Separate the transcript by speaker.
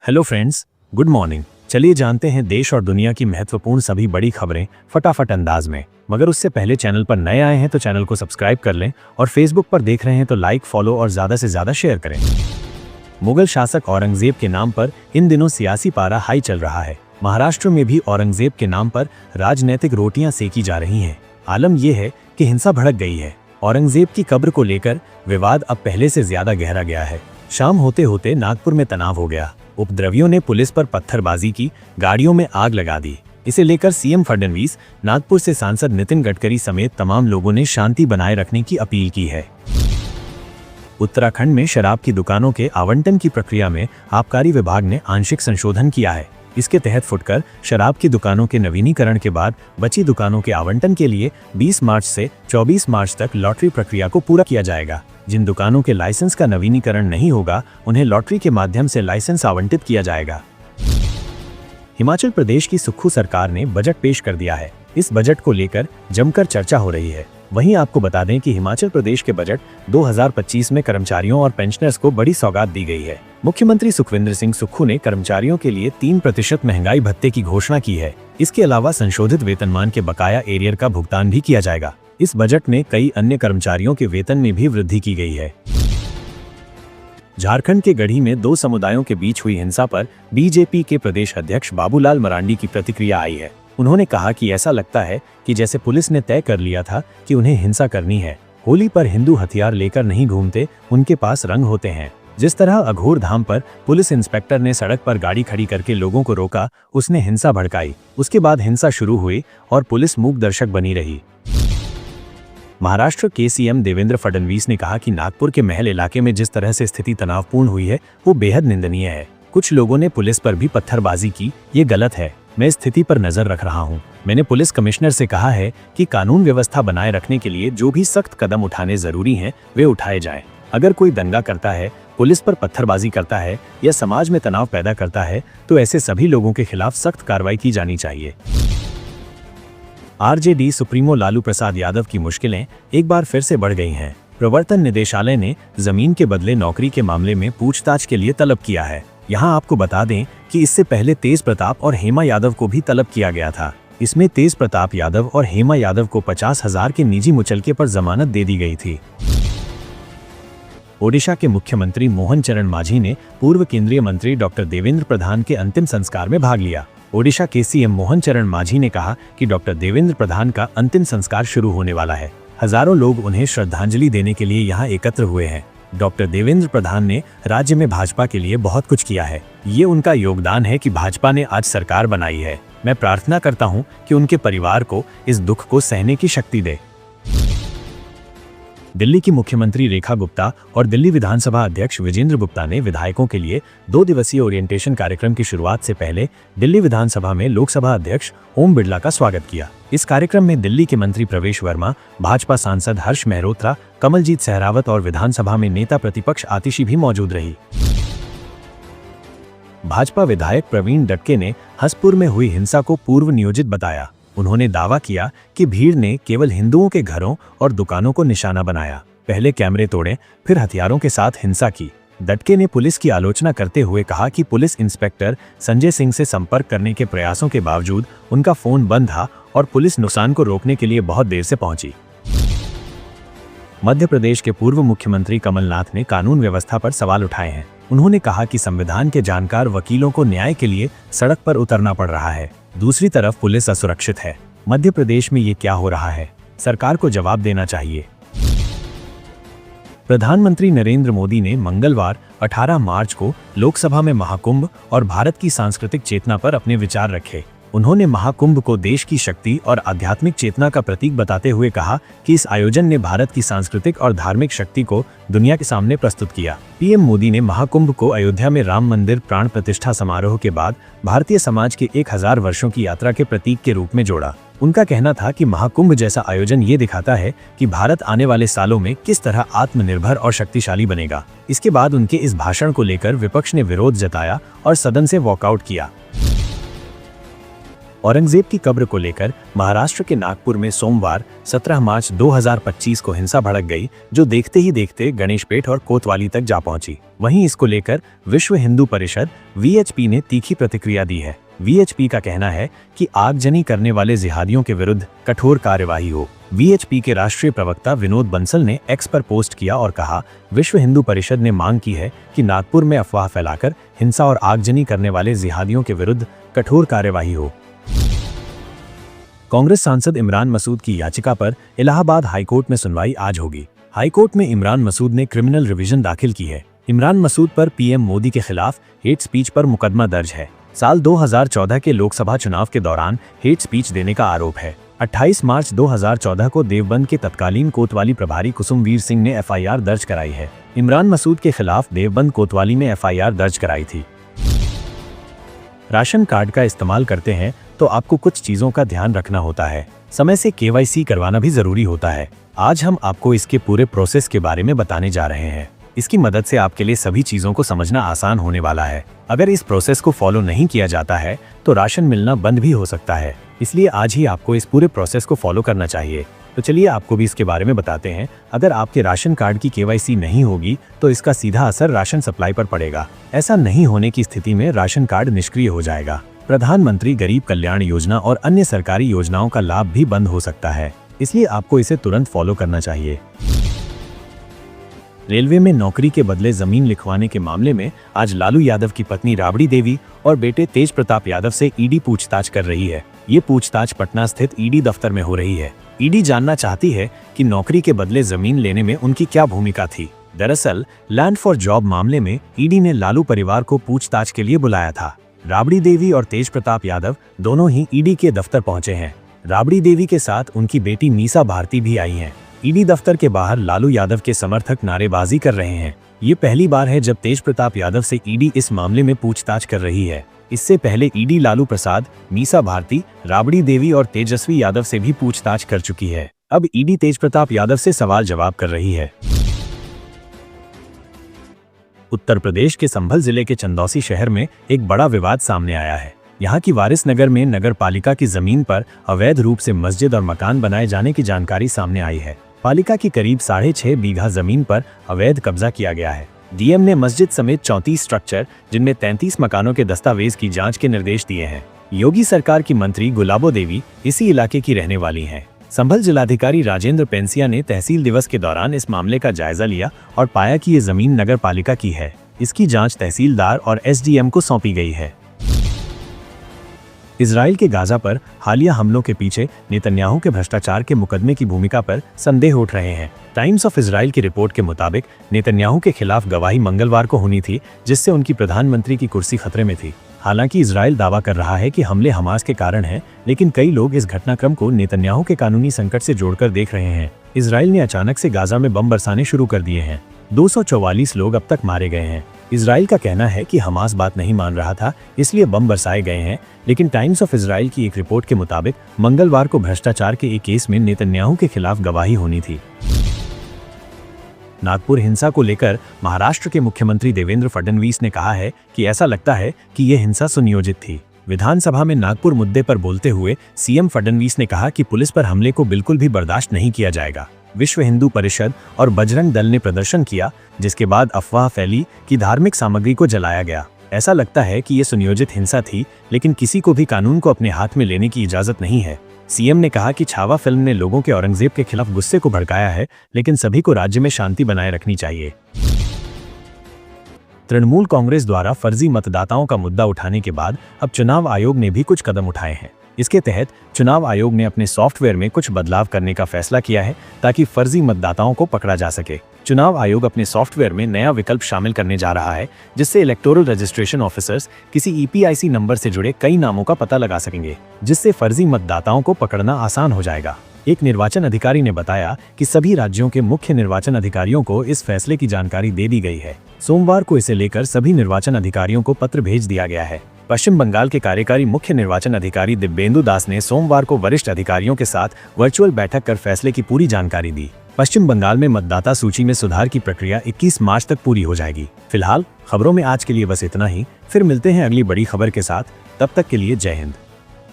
Speaker 1: Hello friends, good morning. चलिए जानते हैं देश और दुनिया की महत्वपूर्ण सभी बड़ी खबरें फटाफट अंदाज में। मगर उससे पहले चैनल पर नए आए हैं तो चैनल को सब्सक्राइब कर लें और फेसबुक पर देख रहे हैं तो लाइक, फॉलो और ज़्यादा से ज़्यादा शेयर करें। मुगल शासक औरंगजेब के नाम पर इन दिनों सियासी पारा हाई चल रहा है। महाराष्ट्र में भी औरंगजेब के नाम पर राजनैतिक रोटियां सेकी जा रही हैं। आलम यह है कि हिंसा भड़क गई है। औरंगजेब की कब्र को लेकर विवाद अब पहले से ज्यादा गहरा गया है। शाम होते होते नागपुर में तनाव हो गया। उपद्रवियों ने पुलिस पर पत्थरबाजी की, गाड़ियों में आग लगा दी। इसे लेकर सीएम फडणवीस, नागपुर से सांसद नितिन गडकरी समेत तमाम लोगों ने शांति बनाए रखने की अपील की है। उत्तराखंड में शराब की दुकानों के आवंटन की प्रक्रिया में आबकारी विभाग ने आंशिक संशोधन किया है। इसके तहत फुटकर शराब की दुकानों के नवीनीकरण के बाद बची दुकानों के आवंटन के लिए 20 मार्च से 24 मार्च तक लॉटरी प्रक्रिया को पूरा किया जाएगा। जिन दुकानों के लाइसेंस का नवीनीकरण नहीं होगा, उन्हें लॉटरी के माध्यम से लाइसेंस आवंटित किया जाएगा। हिमाचल प्रदेश की सुक्खू सरकार ने बजट पेश कर दिया है। इस बजट को लेकर जमकर चर्चा हो रही है। वहीं आपको बता दें कि हिमाचल प्रदेश के बजट 2025 में कर्मचारियों और पेंशनर्स को बड़ी सौगात दी गई है। मुख्यमंत्री सुखविंदर सिंह सुक्खू ने कर्मचारियों के लिए 3% महंगाई भत्ते की घोषणा की है। इसके अलावा संशोधित वेतनमान के बकाया एरियर का भुगतान भी किया जाएगा। इस बजट में कई अन्य कर्मचारियों के वेतन में भी वृद्धि की गई है। झारखंड के गढ़ी में 2 समुदायों के बीच हुई हिंसा पर बीजेपी के प्रदेश अध्यक्ष बाबूलाल मरांडी की प्रतिक्रिया आई है। उन्होंने कहा कि ऐसा लगता है कि जैसे पुलिस ने तय कर लिया था कि उन्हें हिंसा करनी है। होली पर हिंदू हथियार लेकर नहीं घूमते, उनके पास रंग होते हैं। जिस तरह अघोर धाम पर पुलिस इंस्पेक्टर ने सड़क पर गाड़ी खड़ी करके लोगों को रोका, उसने हिंसा भड़काई। उसके बाद हिंसा शुरू हुई और पुलिस मूक दर्शक बनी रही। महाराष्ट्र के सीएम देवेंद्र फडणवीस ने कहा कि नागपुर के महल इलाके में जिस तरह से स्थिति तनावपूर्ण हुई है, वो बेहद निंदनीय है। कुछ लोगों ने पुलिस पर भी पत्थरबाजी की, ये गलत है। मैं स्थिति पर नजर रख रहा हूं। मैंने पुलिस कमिश्नर से कहा है कि कानून व्यवस्था बनाए रखने के लिए जो भी सख्त कदम उठाने जरूरी हैं, वे उठाए जाएं। अगर कोई दंगा करता है, पुलिस पर पत्थरबाजी करता है या समाज में तनाव पैदा करता है, तो ऐसे सभी लोगों के खिलाफ सख्त कार्रवाई की जानी चाहिए। आरजेडी सुप्रीमो लालू प्रसाद यादव की मुश्किलें एक बार फिर से बढ़ गई हैं। प्रवर्तन निदेशालय ने जमीन के बदले नौकरी के मामले में पूछताछ के लिए तलब किया है। यहाँ आपको बता दें कि इससे पहले तेज प्रताप और हेमा यादव को भी तलब किया गया था। इसमें तेज प्रताप यादव और हेमा यादव को 50,000 के निजी मुचलके पर जमानत दे दी गई थी। ओडिशा के मुख्यमंत्री मोहन चरण मांझी ने पूर्व केंद्रीय मंत्री डॉक्टर देवेंद्र प्रधान के अंतिम संस्कार में भाग लिया। ओडिशा के सीएम मोहन चरण मांझी ने कहा कि डॉक्टर देवेंद्र प्रधान का अंतिम संस्कार शुरू होने वाला है। हजारों लोग उन्हें श्रद्धांजलि देने के लिए यहाँ एकत्र हुए हैं। डॉक्टर देवेंद्र प्रधान ने राज्य में भाजपा के लिए बहुत कुछ किया है। ये उनका योगदान है कि भाजपा ने आज सरकार बनाई है। मैं प्रार्थना करता हूँ कि उनके परिवार को इस दुख को सहने की शक्ति दे। दिल्ली की मुख्यमंत्री रेखा गुप्ता और दिल्ली विधानसभा अध्यक्ष विजेंद्र गुप्ता ने विधायकों के लिए 2 दिवसीय ओरिएंटेशन कार्यक्रम की शुरुआत से पहले दिल्ली विधानसभा में लोकसभा अध्यक्ष ओम बिरला का स्वागत किया। इस कार्यक्रम में दिल्ली के मंत्री प्रवेश वर्मा, भाजपा सांसद हर्ष मेहरोत्रा, कमलजीत सहरावत और विधानसभा में नेता प्रतिपक्ष आतिशी भी मौजूद रही। भाजपा विधायक प्रवीण दटके ने हसपुर में हुई हिंसा को पूर्व नियोजित बताया। उन्होंने दावा किया कि भीड़ ने केवल हिंदुओं के घरों और दुकानों को निशाना बनाया, पहले कैमरे तोड़े, फिर हथियारों के साथ हिंसा की। दटके ने पुलिस की आलोचना करते हुए कहा कि पुलिस इंस्पेक्टर संजय सिंह से संपर्क करने के प्रयासों के बावजूद उनका फोन बंद था और पुलिस नुकसान को रोकने के लिए बहुत देर से पहुंची। मध्य प्रदेश के पूर्व मुख्यमंत्री कमलनाथ ने कानून व्यवस्था पर सवाल उठाए हैं। उन्होंने कहा कि संविधान के जानकार वकीलों को न्याय के लिए सड़क पर उतरना पड़ रहा है, दूसरी तरफ पुलिस असुरक्षित है। मध्य प्रदेश में ये क्या हो रहा है? सरकार को जवाब देना चाहिए। प्रधानमंत्री नरेंद्र मोदी ने मंगलवार 18 मार्च को लोकसभा में महाकुंभ और भारत की सांस्कृतिक चेतना पर अपने विचार रखे। उन्होंने महाकुंभ को देश की शक्ति और आध्यात्मिक चेतना का प्रतीक बताते हुए कहा कि इस आयोजन ने भारत की सांस्कृतिक और धार्मिक शक्ति को दुनिया के सामने प्रस्तुत किया। पीएम मोदी ने महाकुंभ को अयोध्या में राम मंदिर प्राण प्रतिष्ठा समारोह के बाद भारतीय समाज के 1000 वर्षों की यात्रा के प्रतीक के रूप में जोड़ा। उनका कहना था कि महाकुंभ जैसा आयोजन ये दिखाता है कि भारत आने वाले सालों में किस तरह आत्मनिर्भर और शक्तिशाली बनेगा। इसके बाद उनके इस भाषण को लेकर विपक्ष ने विरोध जताया और सदन से वॉकआउट किया। औरंगजेब की कब्र को लेकर महाराष्ट्र के नागपुर में सोमवार 17 मार्च 2025 को हिंसा भड़क गई, जो देखते ही देखते गणेशपेठ और कोतवाली तक जा पहुंची। वहीं इसको लेकर विश्व हिंदू परिषद (VHP) ने तीखी प्रतिक्रिया दी है। VHP का कहना है कि आगजनी करने वाले जिहादियों के विरुद्ध कठोर कार्यवाही हो। VHP के राष्ट्रीय प्रवक्ता विनोद बंसल ने एक्स पर पोस्ट किया और कहा, विश्व हिंदू परिषद ने मांग की है कि नागपुर में अफवाह फैलाकर हिंसा और आगजनी करने वाले जिहादियों के विरुद्ध कठोर कार्यवाही हो। कांग्रेस सांसद इमरान मसूद की याचिका पर इलाहाबाद हाईकोर्ट में सुनवाई आज होगी। हाईकोर्ट में इमरान मसूद ने क्रिमिनल रिवीजन दाखिल की है। इमरान मसूद पर पीएम मोदी के खिलाफ हेट स्पीच पर मुकदमा दर्ज है। साल 2014 के लोकसभा चुनाव के दौरान हेट स्पीच देने का आरोप है। 28 मार्च 2014 को देवबंद के तत्कालीन कोतवाली प्रभारी कुसुमवीर सिंह ने FIR दर्ज कराई है। इमरान मसूद के खिलाफ देवबंद कोतवाली में FIR दर्ज कराई थी। राशन कार्ड का इस्तेमाल करते हैं तो आपको कुछ चीजों का ध्यान रखना होता है। समय से KYC करवाना भी जरूरी होता है। आज हम आपको इसके पूरे प्रोसेस के बारे में बताने जा रहे हैं। इसकी मदद से आपके लिए सभी चीजों को समझना आसान होने वाला है। अगर इस प्रोसेस को फॉलो नहीं किया जाता है तो राशन मिलना बंद भी हो सकता है, इसलिए आज ही आपको इस पूरे प्रोसेस को फॉलो करना चाहिए। तो चलिए आपको भी इसके बारे में बताते हैं। अगर आपके राशन कार्ड की KYC नहीं होगी तो इसका सीधा असर राशन सप्लाई पर पड़ेगा। ऐसा नहीं होने की स्थिति में राशन कार्ड निष्क्रिय हो जाएगा। प्रधानमंत्री गरीब कल्याण योजना और अन्य सरकारी योजनाओं का लाभ भी बंद हो सकता है, इसलिए आपको इसे तुरंत फॉलो करना चाहिए। रेलवे में नौकरी के बदले जमीन लिखवाने के मामले में आज लालू यादव की पत्नी राबड़ी देवी और बेटे तेज प्रताप यादव से ईडी पूछताछ कर रही है। ये पूछताछ पटना स्थित ईडी दफ्तर में हो रही है। ईडी जानना चाहती है कि नौकरी के बदले जमीन लेने में उनकी क्या भूमिका थी। दरअसल लैंड फॉर जॉब मामले में ईडी ने लालू परिवार को पूछताछ के लिए बुलाया था। राबड़ी देवी और तेज प्रताप यादव दोनों ही ईडी के दफ्तर पहुंचे हैं। राबड़ी देवी के साथ उनकी बेटी मीसा भारती भी आई हैं। ईडी दफ्तर के बाहर लालू यादव के समर्थक नारेबाजी कर रहे हैं। ये पहली बार है जब तेज प्रताप यादव से ईडी इस मामले में पूछताछ कर रही है। इससे पहले ईडी लालू प्रसाद, मीसा भारती, राबड़ी देवी और तेजस्वी यादव से भी पूछताछ कर चुकी है। अब ईडी तेज प्रताप यादव से सवाल जवाब कर रही है। उत्तर प्रदेश के संभल जिले के चंदौसी शहर में एक बड़ा विवाद सामने आया है। यहाँ की वारिस नगर में नगर पालिका की जमीन पर अवैध रूप से मस्जिद और मकान बनाए जाने की जानकारी सामने आई है। पालिका की करीब 6.5 बीघा जमीन पर अवैध कब्जा किया गया है। डीएम ने मस्जिद समेत 34 स्ट्रक्चर, जिनमें 33 मकानों के दस्तावेज की जांच के निर्देश दिए हैं। योगी सरकार की मंत्री गुलाबो देवी इसी इलाके की रहने वाली हैं। संभल जिलाधिकारी राजेंद्र पेंसिया ने तहसील दिवस के दौरान इस मामले का जायजा लिया और पाया कि ये जमीन नगर पालिका की है। इसकी जांच तहसीलदार और SDM को सौंपी गई है। इजराइल के गाजा पर हालिया हमलों के पीछे नेतन्याहू के भ्रष्टाचार के मुकदमे की भूमिका पर संदेह उठ रहे हैं। टाइम्स ऑफ इजराइल की रिपोर्ट के मुताबिक नेतन्याहू के खिलाफ गवाही मंगलवार को होनी थी, जिससे उनकी प्रधानमंत्री की कुर्सी खतरे में थी। हालांकि इजराइल दावा कर रहा है कि हमले हमास के कारण हैं, लेकिन कई लोग इस घटनाक्रम को नेतन्याहू के कानूनी संकट से जोड़कर देख रहे हैं। इजराइल ने अचानक से गाजा में बम बरसाने शुरू कर दिए हैं। 244 लोग अब तक मारे गए हैं। इजराइल का कहना है कि हमास बात नहीं मान रहा था, इसलिए बम बरसाए गए हैं, लेकिन टाइम्स ऑफ इजराइल की एक रिपोर्ट के मुताबिक मंगलवार को भ्रष्टाचार के एक केस में नेतन्याहू के खिलाफ गवाही होनी थी। नागपुर हिंसा को लेकर महाराष्ट्र के मुख्यमंत्री देवेंद्र फडणवीस ने कहा है कि ऐसा लगता है कि यह हिंसा सुनियोजित थी। विधानसभा में नागपुर मुद्दे पर बोलते हुए सीएम फडणवीस ने कहा कि पुलिस पर हमले को बिल्कुल भी बर्दाश्त नहीं किया जाएगा। विश्व हिंदू परिषद और बजरंग दल ने प्रदर्शन किया, जिसके बाद अफवाह फैली कि धार्मिक सामग्री को जलाया गया। ऐसा लगता है कि ये सुनियोजित हिंसा थी, लेकिन किसी को भी कानून को अपने हाथ में लेने की इजाजत नहीं है। सीएम ने कहा कि छावा फिल्म ने लोगों के औरंगजेब के खिलाफ गुस्से को भड़काया है, लेकिन सभी को राज्य में शांति बनाए रखनी चाहिए। तृणमूल कांग्रेस द्वारा फर्जी मतदाताओं का मुद्दा उठाने के बाद अब चुनाव आयोग ने भी कुछ कदम उठाए हैं। इसके तहत चुनाव आयोग ने अपने सॉफ्टवेयर में कुछ बदलाव करने का फैसला किया है, ताकि फर्जी मतदाताओं को पकड़ा जा सके। चुनाव आयोग अपने सॉफ्टवेयर में नया विकल्प शामिल करने जा रहा है, जिससे इलेक्टोरल रजिस्ट्रेशन ऑफिसर्स किसी EPIC नंबर से जुड़े कई नामों का पता लगा सकेंगे, जिससे फर्जी मतदाताओं को पकड़ना आसान हो जाएगा। एक निर्वाचन अधिकारी ने बताया कि सभी राज्यों के मुख्य निर्वाचन अधिकारियों को इस फैसले की जानकारी दे दी गई है। सोमवार को इसे लेकर सभी निर्वाचन अधिकारियों को पत्र भेज दिया गया है। पश्चिम बंगाल के कार्यकारी मुख्य निर्वाचन अधिकारी दिव्येंदु दास ने सोमवार को वरिष्ठ अधिकारियों के साथ वर्चुअल बैठक कर फैसले की पूरी जानकारी दी। पश्चिम बंगाल में मतदाता सूची में सुधार की प्रक्रिया 21 मार्च तक पूरी हो जाएगी। फिलहाल खबरों में आज के लिए बस इतना ही। फिर मिलते हैं अगली बड़ी खबर के साथ। तब तक के लिए जय हिंद।